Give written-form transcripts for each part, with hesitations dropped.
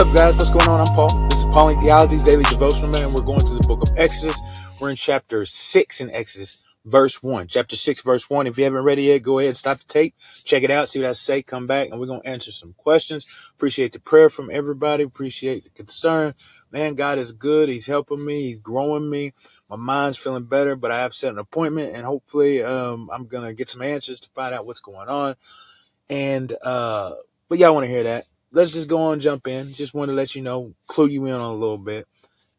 up, guys? What's going on? I'm Paul. This is Pauline Theology's Daily Devotional, man. We're going through the book of Exodus. We're in chapter 6 in Exodus, verse 1. Chapter 6, verse 1. If you haven't read it yet, go ahead, stop the tape, check it out, see what I say, come back, and we're going to answer some questions. Appreciate the prayer from everybody. Appreciate the concern. Man, God is good. He's helping me. He's growing me. My mind's feeling better, but I have set an appointment, and hopefully I'm going to get some answers to find out what's going on. But y'all want to hear that. Let's just go on, jump in. Just want to let you know, clue you in on a little bit.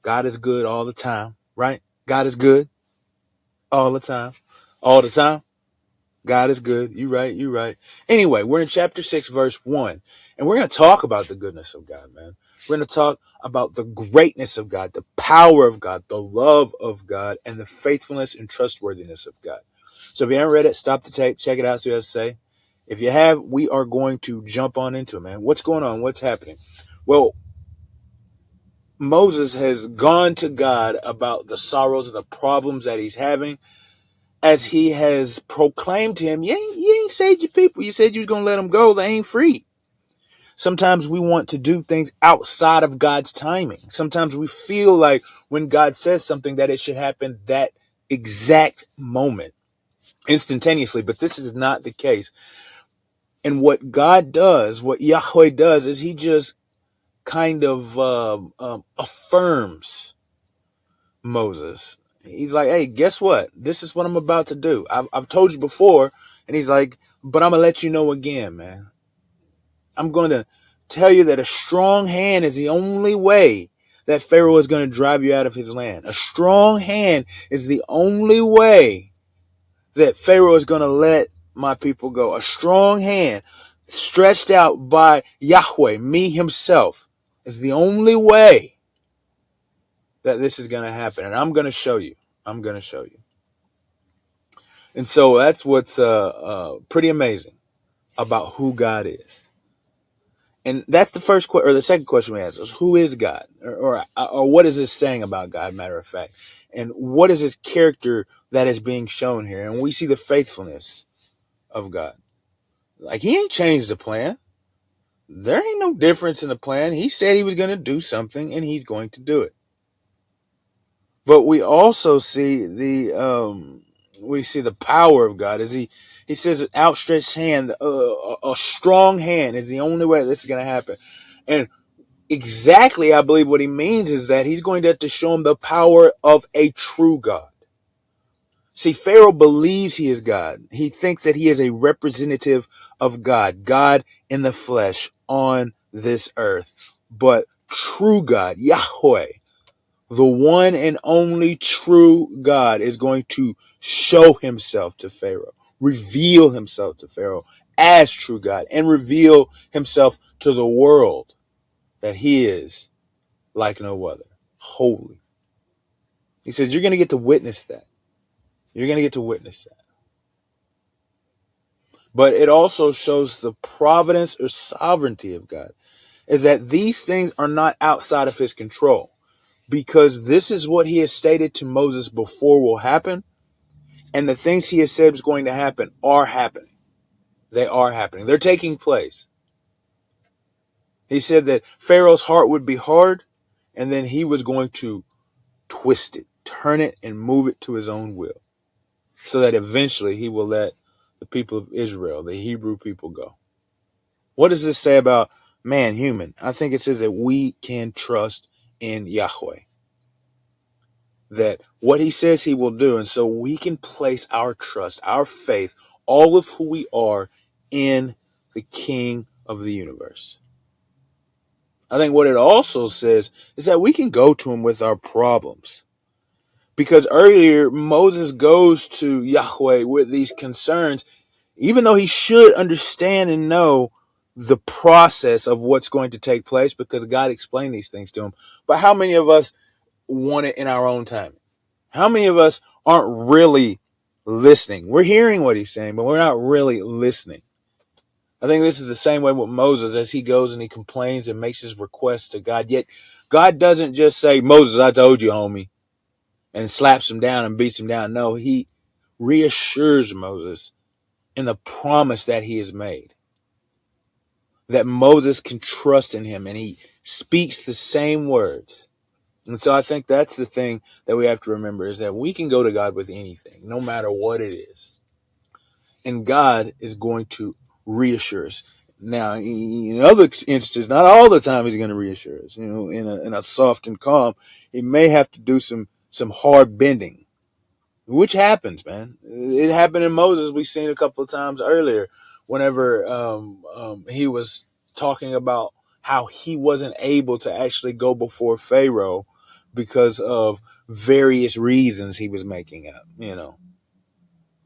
God is good all the time, right? God is good all the time. All the time. God is good. You right. Anyway, we're in chapter 6, verse 1. And we're going to talk about the goodness of God, man. We're going to talk about the greatness of God, the power of God, the love of God, and the faithfulness and trustworthiness of God. So if you haven't read it, stop the tape, check it out, see what I say. If you have, we are going to jump on into it, man. What's going on? What's happening? Well, Moses has gone to God about the sorrows and the problems that he's having, as he has proclaimed to him, you ain't saved your people. You said you was going to let them go. They ain't free. Sometimes we want to do things outside of God's timing. Sometimes we feel like when God says something that it should happen that exact moment, instantaneously. But this is not the case. And what God does, what Yahweh does, is he just kind of affirms Moses. He's like, hey, guess what? This is what I'm about to do. I've told you before. And he's like, but I'm going to let you know again, man. I'm going to tell you that a strong hand is the only way that Pharaoh is going to drive you out of his land. A strong hand is the only way that Pharaoh is going to let my people go. A strong hand stretched out by Yahweh, me himself, is the only way that this is going to happen. And I'm going to show you. And so that's what's pretty amazing about who God is. And that's the first or the second question we ask is, who is God? Or what is this saying about God, matter of fact? And what is his character that is being shown here? And we see the faithfulness of God. Like, he ain't changed the plan. There ain't no difference in the plan. He said he was going to do something, and he's going to do it. But we also see the power of God. As he says, an outstretched hand, a strong hand is the only way this is going to happen. And exactly, I believe what he means is that he's going to have to show him the power of a true God. See, Pharaoh believes he is God. He thinks that he is a representative of God, God in the flesh on this earth. But true God, Yahweh, the one and only true God, is going to show himself to Pharaoh, reveal himself to Pharaoh as true God, and reveal himself to the world that he is like no other, holy. He says, you're going to get to witness that. You're going to get to witness that. But it also shows the providence or sovereignty of God, is that these things are not outside of his control, because this is what he has stated to Moses before will happen. And the things he has said is going to happen are happening. They are happening. They're taking place. He said that Pharaoh's heart would be hard, and then he was going to twist it, turn it, and move it to his own will, so that eventually he will let the people of Israel, the Hebrew people, go. What does this say about man, human? I think it says that we can trust in Yahweh, that what he says he will do. And so we can place our trust, our faith, all of who we are in the King of the universe. I think what it also says is that we can go to him with our problems. Because earlier, Moses goes to Yahweh with these concerns, even though he should understand and know the process of what's going to take place, because God explained these things to him. But how many of us want it in our own time? How many of us aren't really listening? We're hearing what he's saying, but we're not really listening. I think this is the same way with Moses, as he goes and he complains and makes his requests to God. Yet God doesn't just say, Moses, I told you, homie, and slaps him down and beats him down. No, he reassures Moses in the promise that he has made, that Moses can trust in him, and he speaks the same words. And so I think that's the thing that we have to remember, is that we can go to God with anything, no matter what it is. And God is going to reassure us. Now, in other instances, not all the time he's going to reassure us. In a soft and calm, he may have to do some hard bending, which happens, man. It happened in Moses. We've seen a couple of times earlier, whenever he was talking about how he wasn't able to actually go before Pharaoh because of various reasons he was making up,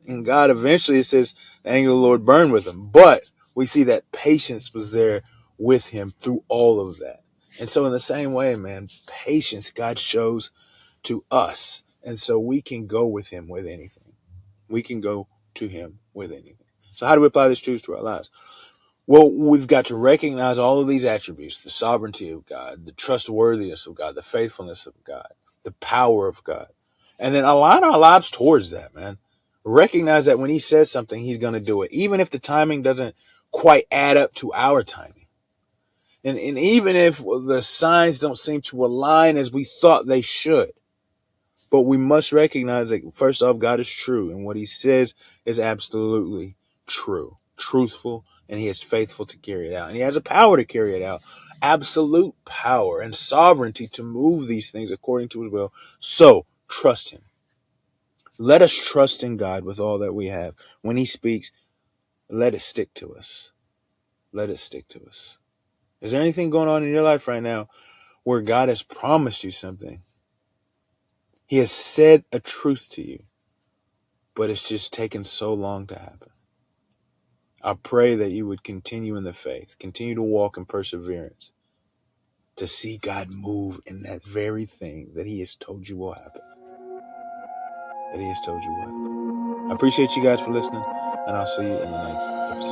And God eventually, it says, the anger of the Lord burned with him. But we see that patience was there with him through all of that. And so in the same way, man, patience God shows to us. And so we can go with him with anything. We can go to him with anything. So how do we apply this truth to our lives? Well, we've got to recognize all of these attributes: the sovereignty of God, the trustworthiness of God, the faithfulness of God, the power of God, and then align our lives towards that, man. Recognize that when he says something, he's going to do it, even if the timing doesn't quite add up to our timing. And even if the signs don't seem to align as we thought they should. But we must recognize that, first off, God is true, and what he says is absolutely true, truthful, and he is faithful to carry it out. And he has a power to carry it out, absolute power and sovereignty to move these things according to his will. So trust him. Let us trust in God with all that we have. When he speaks, let it stick to us. Let it stick to us. Is there anything going on in your life right now where God has promised you something? He has said a truth to you, but it's just taken so long to happen. I pray that you would continue in the faith, continue to walk in perseverance, to see God move in that very thing that he has told you will happen. That he has told you will happen. I appreciate you guys for listening, and I'll see you in the next episode.